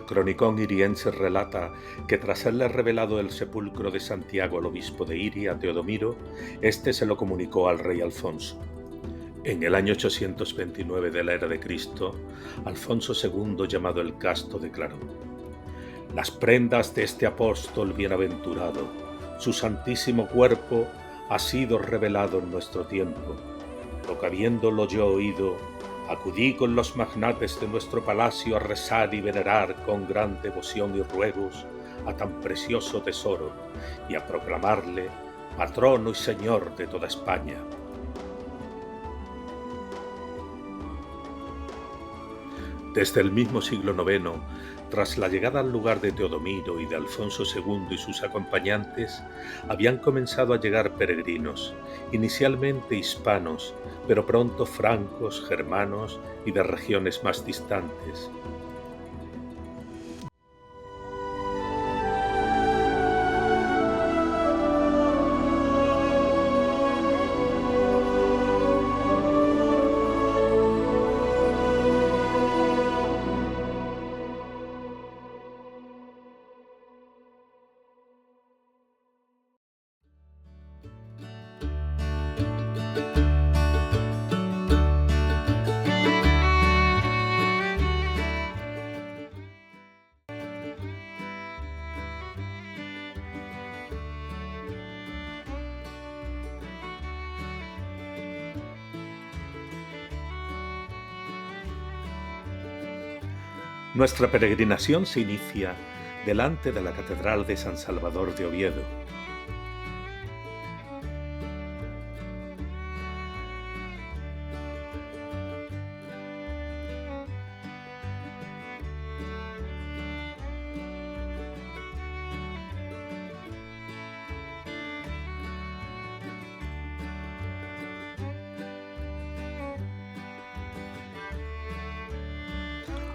cronicón iriense relata que tras serle revelado el sepulcro de Santiago al obispo de Iria, Teodomiro, éste se lo comunicó al rey Alfonso. En el año 829 de la era de Cristo, Alfonso II, llamado el Casto, declaró: «Las prendas de este apóstol bienaventurado, su santísimo cuerpo ha sido revelado en nuestro tiempo, lo que habiéndolo yo oído, acudí con los magnates de nuestro palacio a rezar y venerar con gran devoción y ruegos a tan precioso tesoro y a proclamarle patrono y señor de toda España». Desde el mismo siglo IX, tras la llegada al lugar de Teodomiro y de Alfonso II y sus acompañantes, habían comenzado a llegar peregrinos, inicialmente hispanos, pero pronto francos, germanos y de regiones más distantes. Nuestra peregrinación se inicia delante de la Catedral de San Salvador de Oviedo.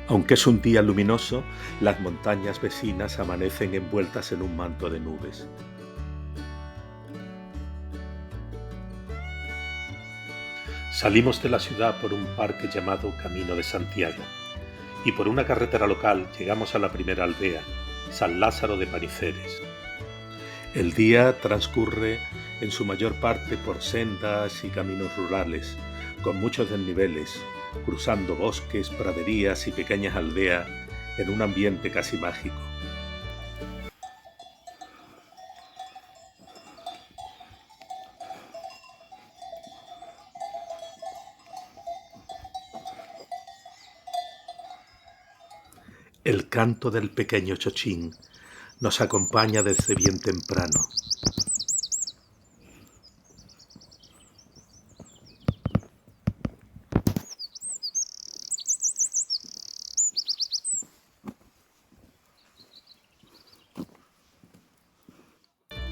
Aunque es un día luminoso, las montañas vecinas amanecen envueltas en un manto de nubes. Salimos de la ciudad por un parque llamado Camino de Santiago y por una carretera local llegamos a la primera aldea, San Lázaro de Paniceres. El día transcurre en su mayor parte por sendas y caminos rurales, con muchos desniveles, cruzando bosques, praderías y pequeñas aldeas en un ambiente casi mágico. El canto del pequeño chochín nos acompaña desde bien temprano.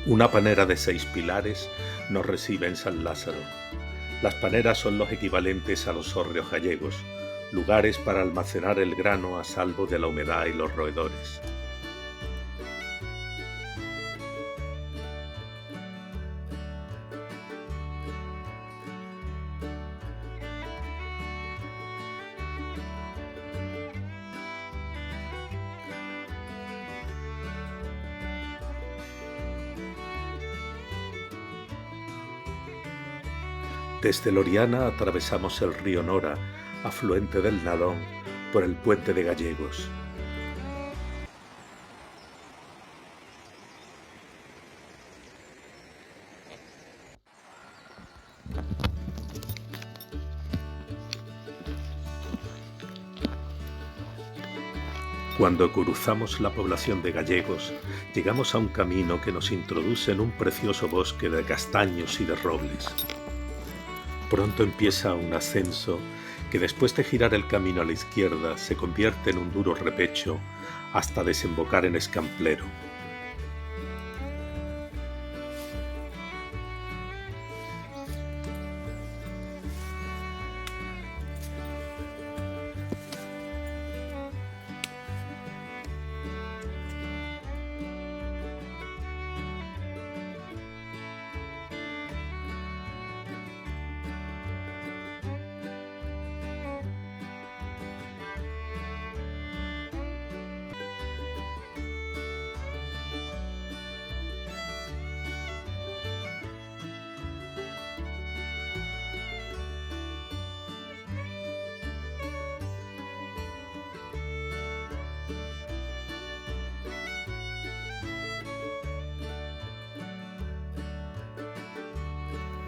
Una panera de 6 pilares nos recibe en San Lázaro. Las paneras son los equivalentes a los hórreos gallegos, lugares para almacenar el grano a salvo de la humedad y los roedores. Desde Loriana atravesamos el río Nora, afluente del Nalón, por el puente de Gallegos. Cuando cruzamos la población de Gallegos, llegamos a un camino que nos introduce en un precioso bosque de castaños y de robles. Pronto empieza un ascenso que después de girar el camino a la izquierda se convierte en un duro repecho hasta desembocar en Escamplero.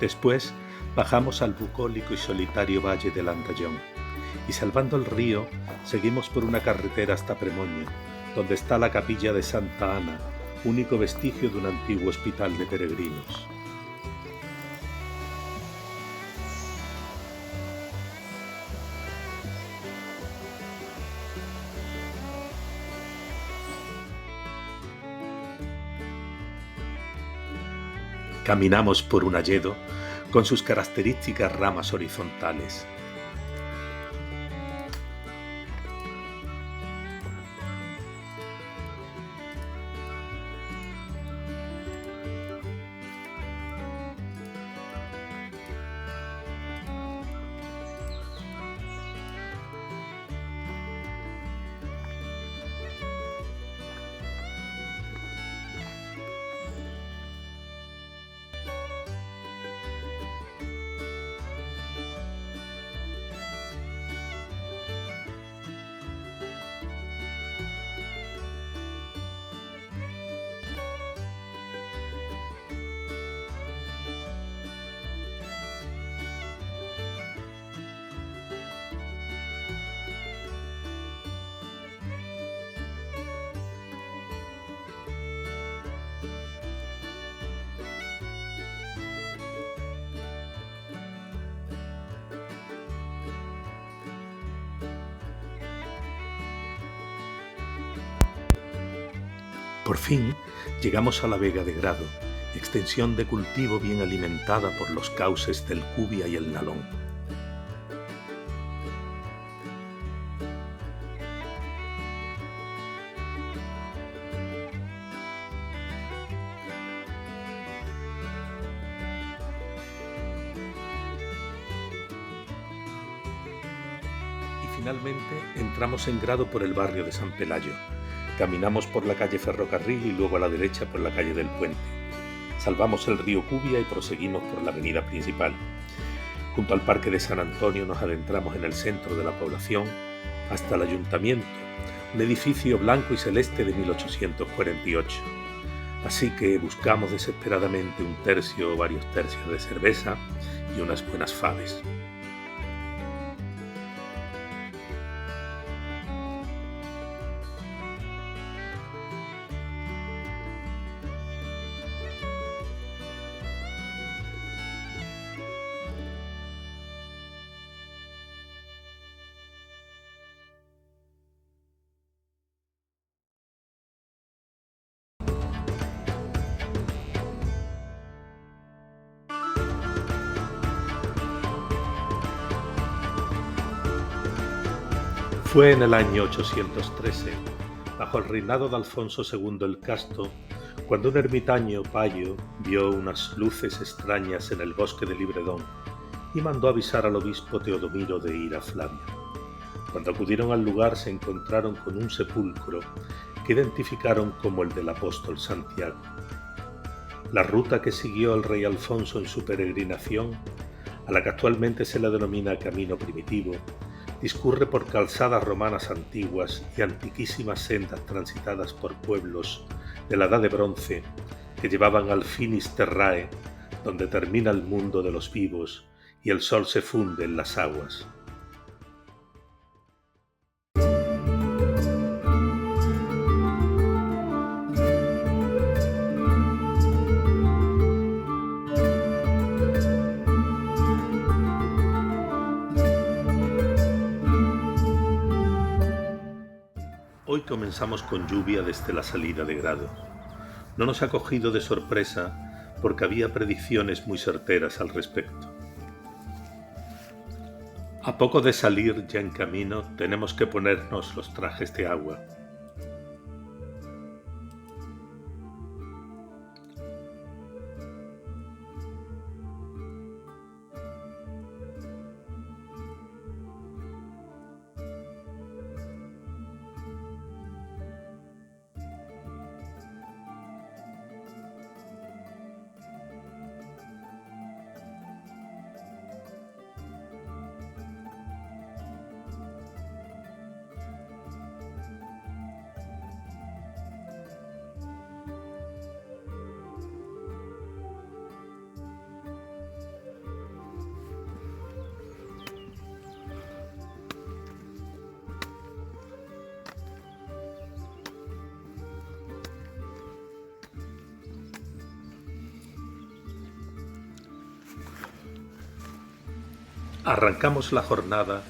Después bajamos al bucólico y solitario valle del Andallón y, salvando el río, seguimos por una carretera hasta Premoño, donde está la capilla de Santa Ana, único vestigio de un antiguo hospital de peregrinos. Caminamos por un hayedo con sus características ramas horizontales. Por fin llegamos a la Vega de Grado, extensión de cultivo bien alimentada por los cauces del Cubia y el Nalón. Y finalmente entramos en Grado por el barrio de San Pelayo. Caminamos por la calle Ferrocarril y luego a la derecha por la calle del Puente. Salvamos el río Cubia y proseguimos por la avenida principal. Junto al Parque de San Antonio nos adentramos en el centro de la población hasta el ayuntamiento, un edificio blanco y celeste de 1848. Así que buscamos desesperadamente un tercio o varios tercios de cerveza y unas buenas faves. Fue en el año 813, bajo el reinado de Alfonso II el Casto, cuando un ermitaño payo vio unas luces extrañas en el bosque de Libredón y mandó avisar al obispo Teodomiro de ir a Flavia. Cuando acudieron al lugar se encontraron con un sepulcro que identificaron como el del apóstol Santiago. La ruta que siguió el rey Alfonso en su peregrinación, a la que actualmente se le denomina Camino Primitivo, discurre por calzadas romanas antiguas y antiquísimas sendas transitadas por pueblos de la Edad de Bronce que llevaban al Finis Terrae, donde termina el mundo de los vivos y el sol se funde en las aguas. Hoy comenzamos con lluvia desde la salida de Grado. No nos ha cogido de sorpresa porque había predicciones muy certeras al respecto. A poco de salir ya en camino tenemos que ponernos los trajes de agua. Arrancamos la jornada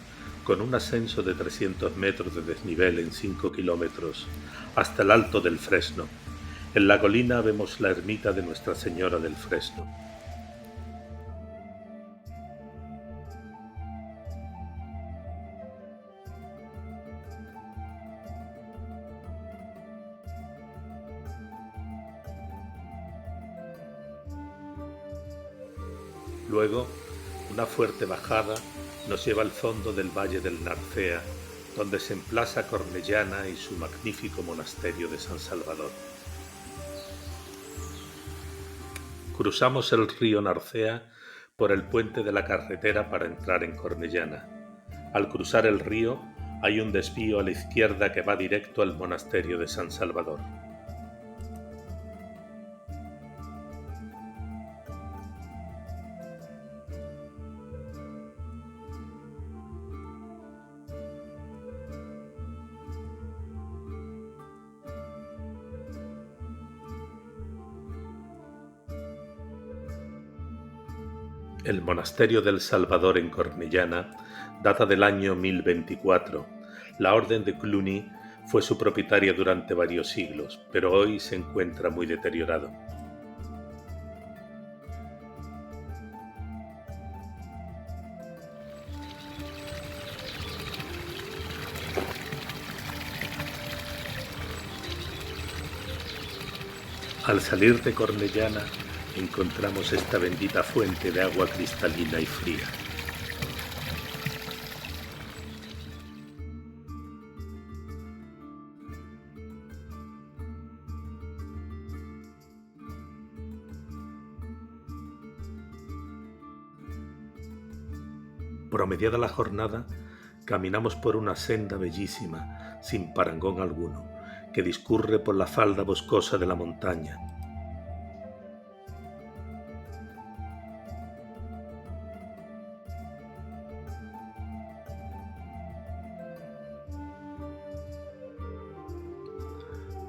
con un ascenso de 300 metros de desnivel en 5 kilómetros hasta el Alto del Fresno. En la colina vemos la ermita de Nuestra Señora del Fresno. Luego, una fuerte bajada nos lleva al fondo del Valle del Narcea, donde se emplaza Cornellana y su magnífico monasterio de San Salvador. Cruzamos el río Narcea por el puente de la carretera para entrar en Cornellana. Al cruzar el río hay un desvío a la izquierda que va directo al monasterio de San Salvador. El monasterio del Salvador en Cornellana data del año 1024. La orden de Cluny fue su propietaria durante varios siglos, pero hoy se encuentra muy deteriorado. Al salir de Cornellana encontramos esta bendita fuente de agua cristalina y fría. Promediada la jornada, caminamos por una senda bellísima, sin parangón alguno, que discurre por la falda boscosa de la montaña.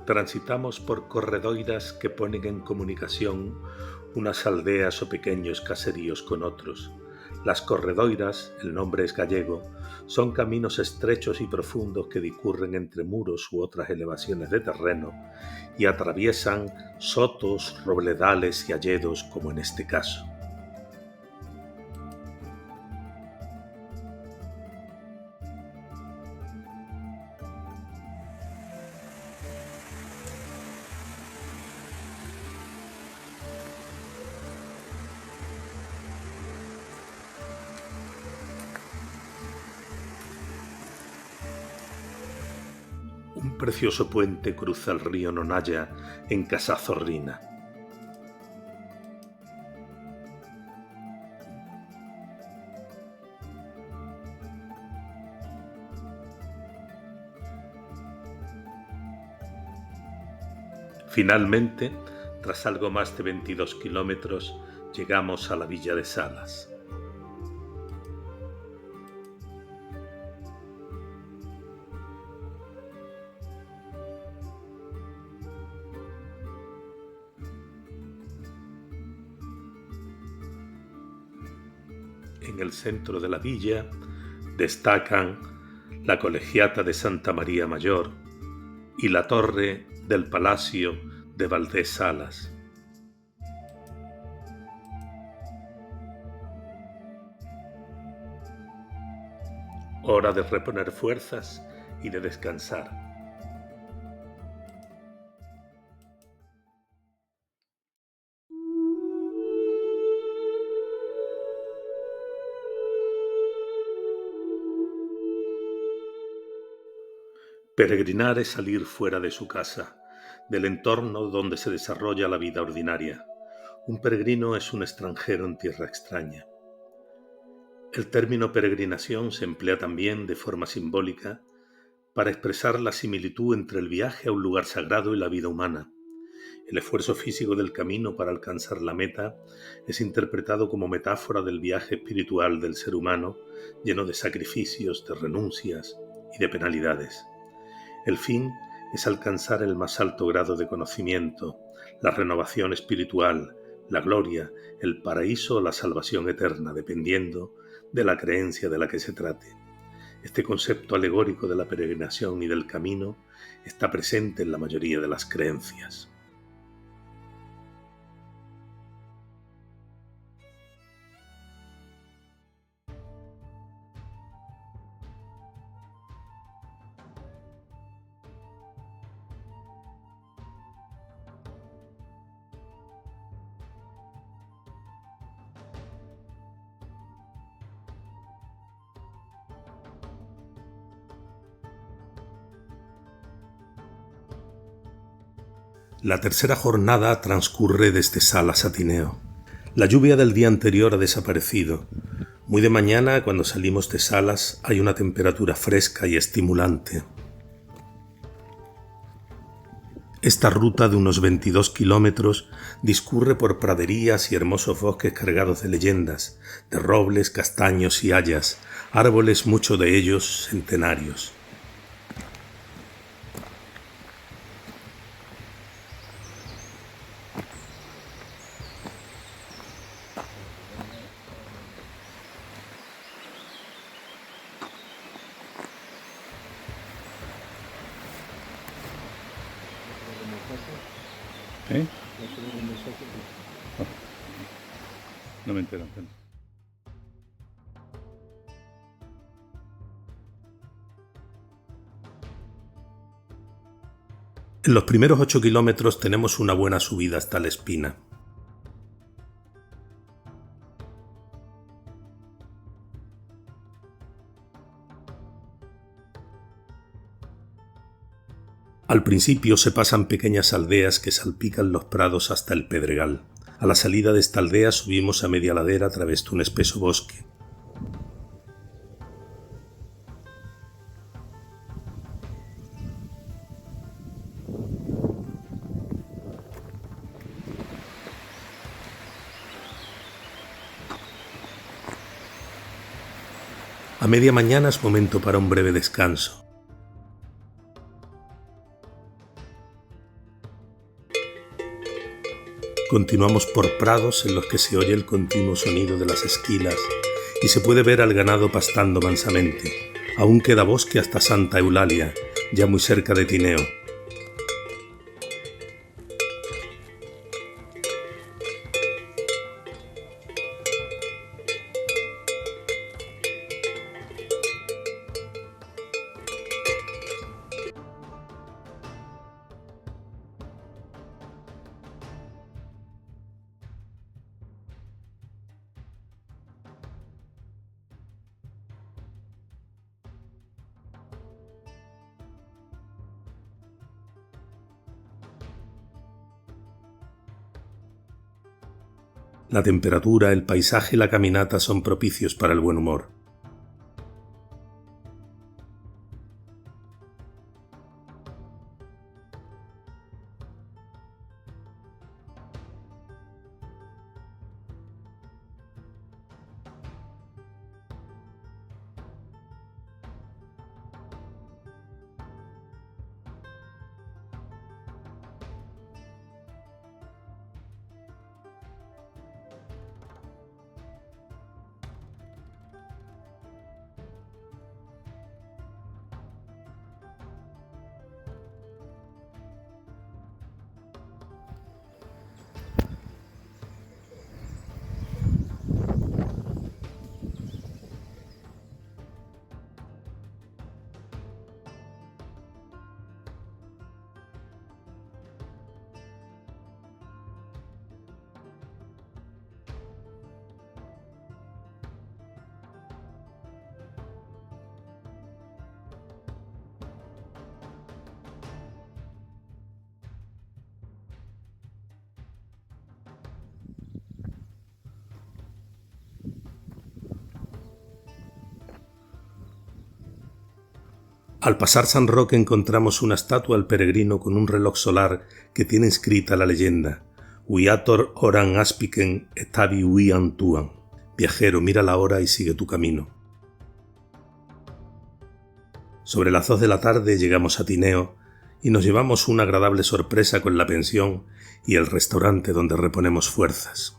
Transitamos por corredoiras que ponen en comunicación unas aldeas o pequeños caseríos con otros. Las corredoiras, el nombre es gallego, son caminos estrechos y profundos que discurren entre muros u otras elevaciones de terreno y atraviesan sotos, robledales y hayedos como en este caso. Un precioso puente cruza el río Nonaya en Casazorrina. Finalmente, tras algo más de 22 kilómetros, llegamos a la villa de Salas. En el centro de la villa destacan la Colegiata de Santa María Mayor y la torre del Palacio de Valdés Salas. Hora de reponer fuerzas y de descansar. Peregrinar es salir fuera de su casa, del entorno donde se desarrolla la vida ordinaria. Un peregrino es un extranjero en tierra extraña. El término peregrinación se emplea también de forma simbólica para expresar la similitud entre el viaje a un lugar sagrado y la vida humana. El esfuerzo físico del camino para alcanzar la meta es interpretado como metáfora del viaje espiritual del ser humano, lleno de sacrificios, de renuncias y de penalidades. El fin es alcanzar el más alto grado de conocimiento, la renovación espiritual, la gloria, el paraíso o la salvación eterna, dependiendo de la creencia de la que se trate. Este concepto alegórico de la peregrinación y del camino está presente en la mayoría de las creencias. La tercera jornada transcurre desde Salas a Tineo. La lluvia del día anterior ha desaparecido. Muy de mañana, cuando salimos de Salas, hay una temperatura fresca y estimulante. Esta ruta de unos 22 kilómetros discurre por praderías y hermosos bosques cargados de leyendas, de robles, castaños y hayas, árboles muchos de ellos centenarios. ¿Eh? No me entero. En los primeros 8 kilómetros tenemos una buena subida hasta La Espina. Al principio se pasan pequeñas aldeas que salpican los prados hasta el Pedregal. A la salida de esta aldea subimos a media ladera a través de un espeso bosque. A media mañana es momento para un breve descanso. Continuamos por prados en los que se oye el continuo sonido de las esquilas y se puede ver al ganado pastando mansamente. Aún queda bosque hasta Santa Eulalia, ya muy cerca de Tineo. La temperatura, el paisaje y la caminata son propicios para el buen humor. Al pasar San Roque encontramos una estatua al peregrino con un reloj solar que tiene inscrita la leyenda: Viator horan aspicen etabi vian tuan. Viajero, mira la hora y sigue tu camino. Sobre las 2 de la tarde llegamos a Tineo y nos llevamos una agradable sorpresa con la pensión y el restaurante donde reponemos fuerzas.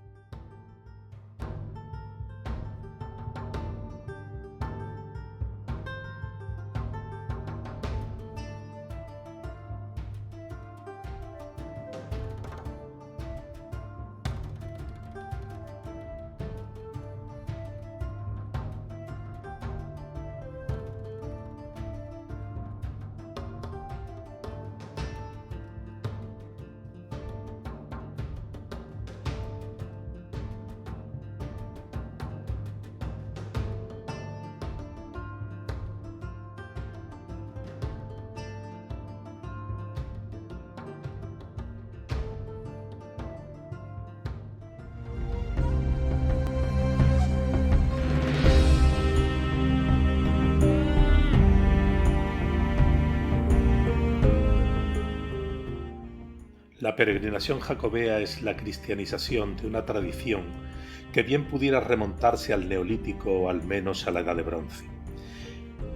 La peregrinación jacobea es la cristianización de una tradición que bien pudiera remontarse al Neolítico o al menos a la Edad de Bronce.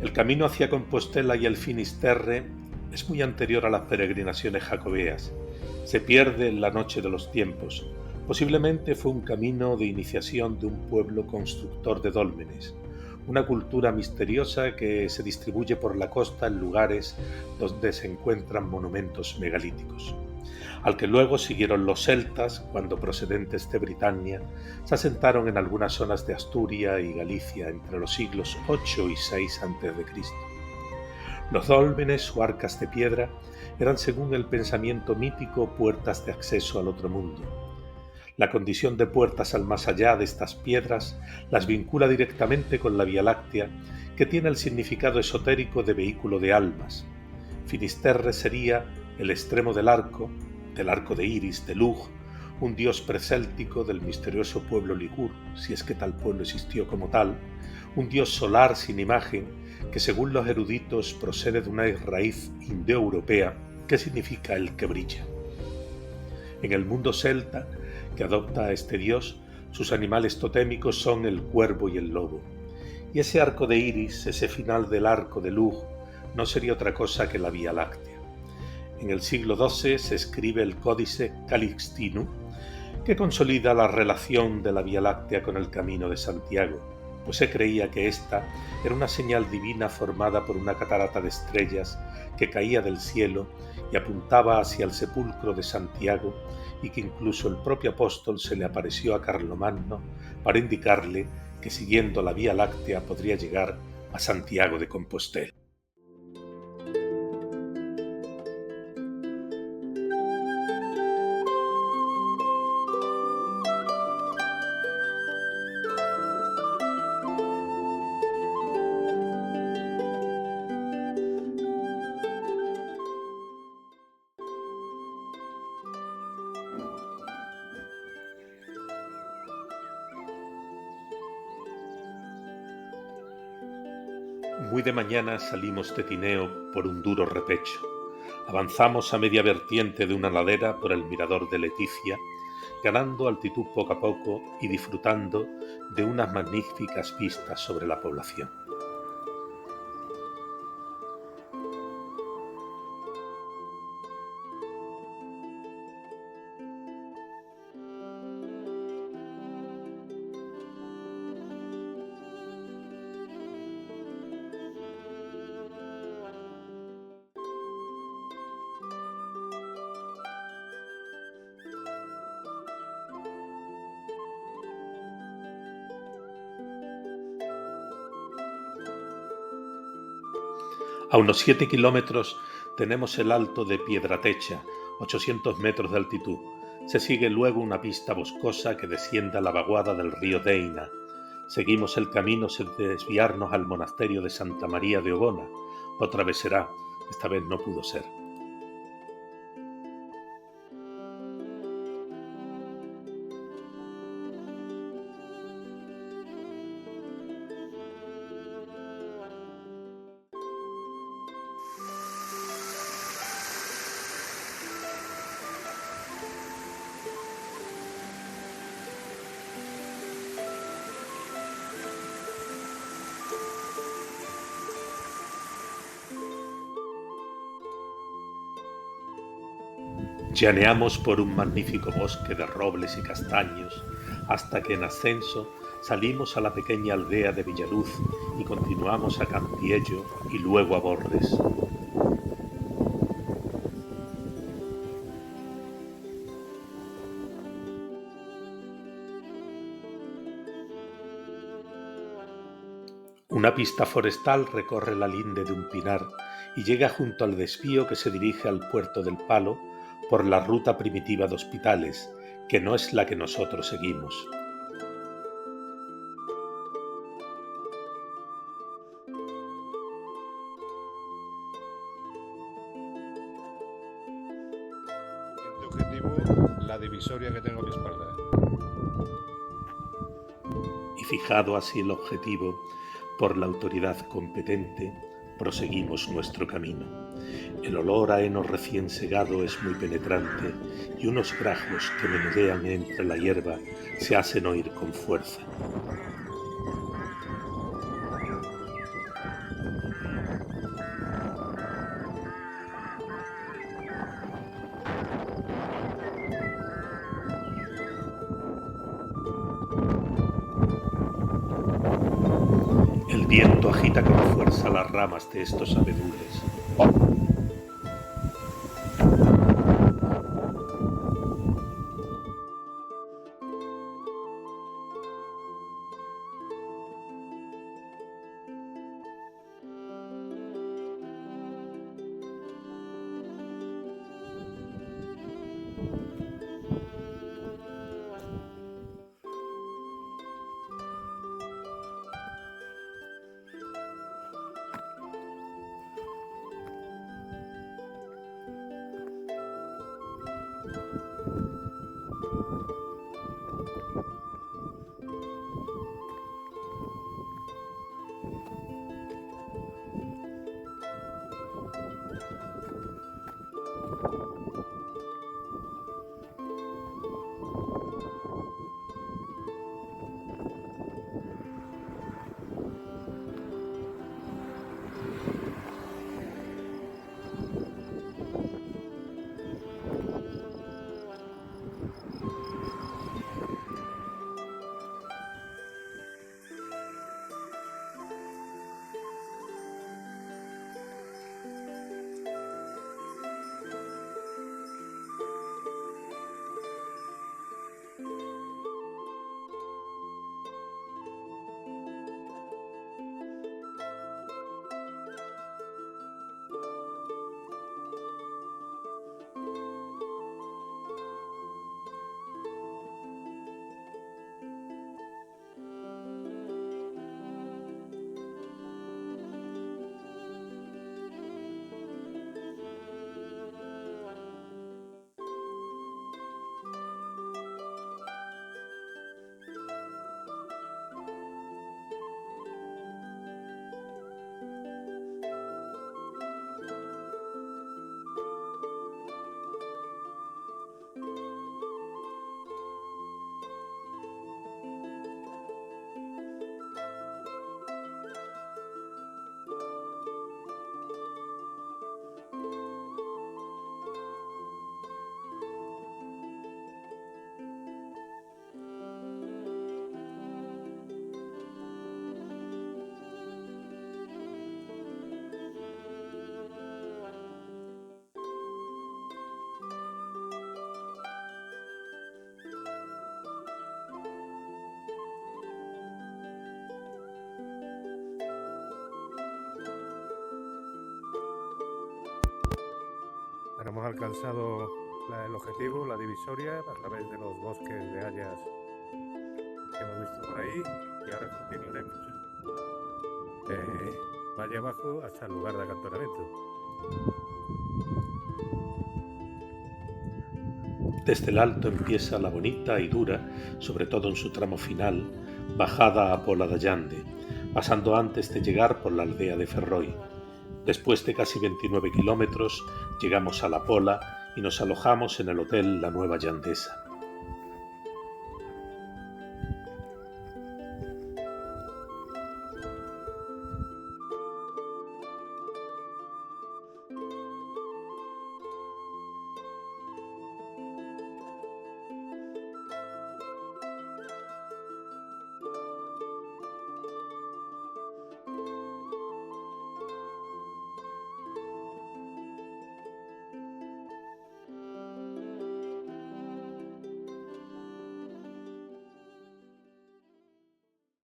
El camino hacia Compostela y el Finisterre es muy anterior a las peregrinaciones jacobeas. Se pierde en la noche de los tiempos. Posiblemente fue un camino de iniciación de un pueblo constructor de dólmenes, una cultura misteriosa que se distribuye por la costa en lugares donde se encuentran monumentos megalíticos, al que luego siguieron los celtas cuando, procedentes de Britania, se asentaron en algunas zonas de Asturias y Galicia entre los siglos VIII y VI a.C. Los dólmenes o arcas de piedra eran, según el pensamiento mítico, puertas de acceso al otro mundo. La condición de puertas al más allá de estas piedras las vincula directamente con la Vía Láctea, que tiene el significado esotérico de vehículo de almas. Finisterre sería el extremo del arco de Iris, de Lugh, un dios precéltico del misterioso pueblo ligur, si es que tal pueblo existió como tal, un dios solar sin imagen que, según los eruditos, procede de una raíz indoeuropea que significa el que brilla. En el mundo celta, que adopta a este dios, sus animales totémicos son el cuervo y el lobo. Y ese arco de Iris, ese final del arco de Lugh, no sería otra cosa que la Vía Láctea. En el siglo XII se escribe el Códice Calixtinum, que consolida la relación de la Vía Láctea con el Camino de Santiago, pues se creía que ésta era una señal divina formada por una catarata de estrellas que caía del cielo y apuntaba hacia el sepulcro de Santiago, y que incluso el propio apóstol se le apareció a Carlomagno para indicarle que siguiendo la Vía Láctea podría llegar a Santiago de Compostela. Muy de mañana salimos de Tineo por un duro repecho. Avanzamos a media vertiente de una ladera por el mirador de Leticia, ganando altitud poco a poco y disfrutando de unas magníficas vistas sobre la población. A unos 7 kilómetros tenemos el alto de Piedratecha, 800 metros de altitud. Se sigue luego una pista boscosa que desciende a la vaguada del río Deina. Seguimos el camino sin desviarnos al monasterio de Santa María de Ogona. Otra vez será, esta vez no pudo ser. Llaneamos por un magnífico bosque de robles y castaños, hasta que en ascenso salimos a la pequeña aldea de Villaluz y continuamos a Cantiello y luego a Bordes. Una pista forestal recorre la linde de un pinar y llega junto al desvío que se dirige al puerto del Palo por la ruta primitiva de Hospitales, que no es la que nosotros seguimos. Siguiente objetivo, la divisoria que tengo a mi espalda. Y fijado así el objetivo por la autoridad competente, proseguimos nuestro camino. El olor a heno recién segado es muy penetrante y unos grajos que menudean entre la hierba se hacen oír con fuerza. El viento agita con fuerza las ramas de estos abedules. Ahora hemos alcanzado el objetivo, la divisoria, a través de los bosques de hayas que hemos visto por ahí, y ahora continuaremos valle abajo hasta el lugar de acantonamiento. Desde el alto empieza la bonita y dura, sobre todo en su tramo final, bajada a Pola de Allande, pasando antes de llegar por la aldea de Ferroi. Después de casi 29 kilómetros, llegamos a La Pola y nos alojamos en el Hotel La Nueva Llandesa.